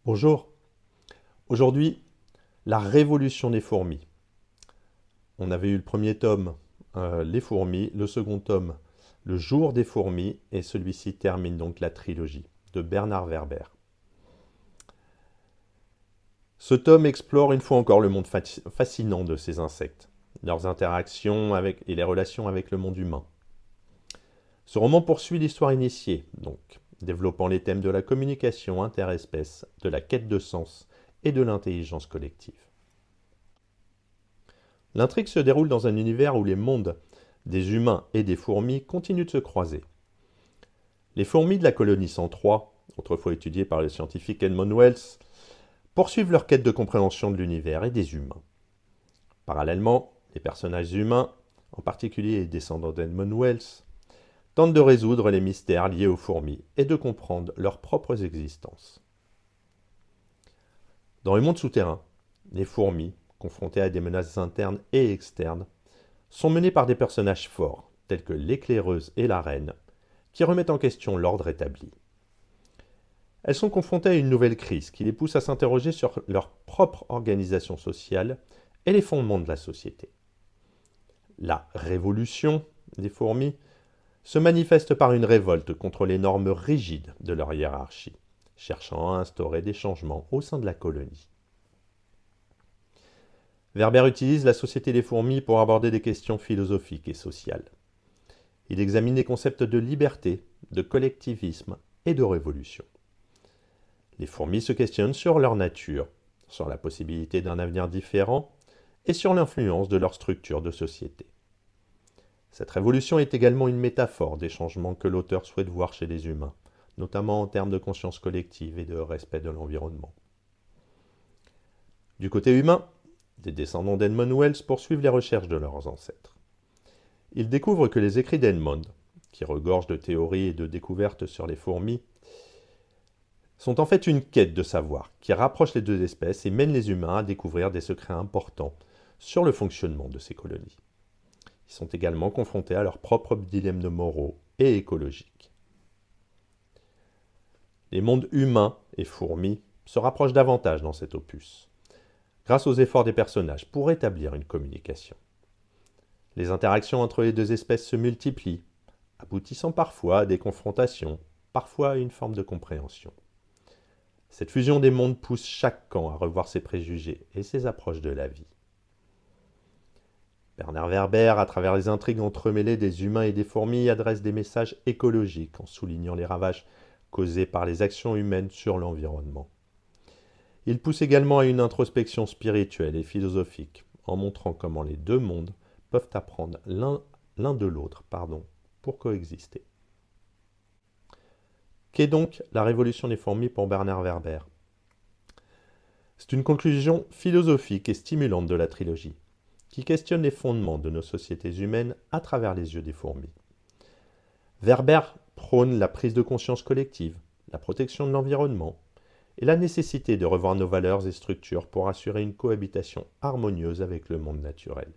Bonjour, aujourd'hui, la révolution des fourmis. On avait eu le premier tome, Les fourmis, le second tome, Le jour des fourmis, et celui-ci termine donc la trilogie de Bernard Werber. Ce tome explore une fois encore le monde fascinant de ces insectes, leurs interactions et les relations avec le monde humain. Ce roman poursuit l'histoire initiée, donc, développant les thèmes de la communication interespèces, de la quête de sens et de l'intelligence collective. L'intrigue se déroule dans un univers où les mondes des humains et des fourmis continuent de se croiser. Les fourmis de la colonie 103, autrefois étudiées par le scientifique Edmund Wells, poursuivent leur quête de compréhension de l'univers et des humains. Parallèlement, les personnages humains, en particulier les descendants d'Edmund Wells, tentent de résoudre les mystères liés aux fourmis et de comprendre leurs propres existences. Dans le monde souterrain, les fourmis, confrontées à des menaces internes et externes, sont menées par des personnages forts, tels que l'éclaireuse et la reine, qui remettent en question l'ordre établi. Elles sont confrontées à une nouvelle crise qui les pousse à s'interroger sur leur propre organisation sociale et les fondements de la société. La révolution des fourmis se manifeste par une révolte contre les normes rigides de leur hiérarchie, cherchant à instaurer des changements au sein de la colonie. Werber utilise la société des fourmis pour aborder des questions philosophiques et sociales. Il examine les concepts de liberté, de collectivisme et de révolution. Les fourmis se questionnent sur leur nature, sur la possibilité d'un avenir différent et sur l'influence de leur structure de société. Cette révolution est également une métaphore des changements que l'auteur souhaite voir chez les humains, notamment en termes de conscience collective et de respect de l'environnement. Du côté humain, des descendants d'Edmund Wells poursuivent les recherches de leurs ancêtres. Ils découvrent que les écrits d'Edmund, qui regorgent de théories et de découvertes sur les fourmis, sont en fait une quête de savoir qui rapproche les deux espèces et mène les humains à découvrir des secrets importants sur le fonctionnement de ces colonies. Ils sont également confrontés à leurs propres dilemmes moraux et écologiques. Les mondes humains et fourmis se rapprochent davantage dans cet opus, grâce aux efforts des personnages pour établir une communication. Les interactions entre les deux espèces se multiplient, aboutissant parfois à des confrontations, parfois à une forme de compréhension. Cette fusion des mondes pousse chaque camp à revoir ses préjugés et ses approches de la vie. Bernard Werber, à travers les intrigues entremêlées des humains et des fourmis, adresse des messages écologiques en soulignant les ravages causés par les actions humaines sur l'environnement. Il pousse également à une introspection spirituelle et philosophique, en montrant comment les deux mondes peuvent apprendre l'un de l'autre, pour coexister. Qu'est donc la révolution des fourmis pour Bernard Werber? C'est une conclusion philosophique et stimulante de la trilogie, qui questionne les fondements de nos sociétés humaines à travers les yeux des fourmis. Werber prône la prise de conscience collective, la protection de l'environnement, et la nécessité de revoir nos valeurs et structures pour assurer une cohabitation harmonieuse avec le monde naturel.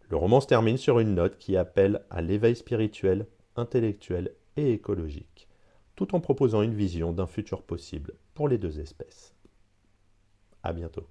Le roman se termine sur une note qui appelle à l'éveil spirituel, intellectuel et écologique, tout en proposant une vision d'un futur possible pour les deux espèces. À bientôt.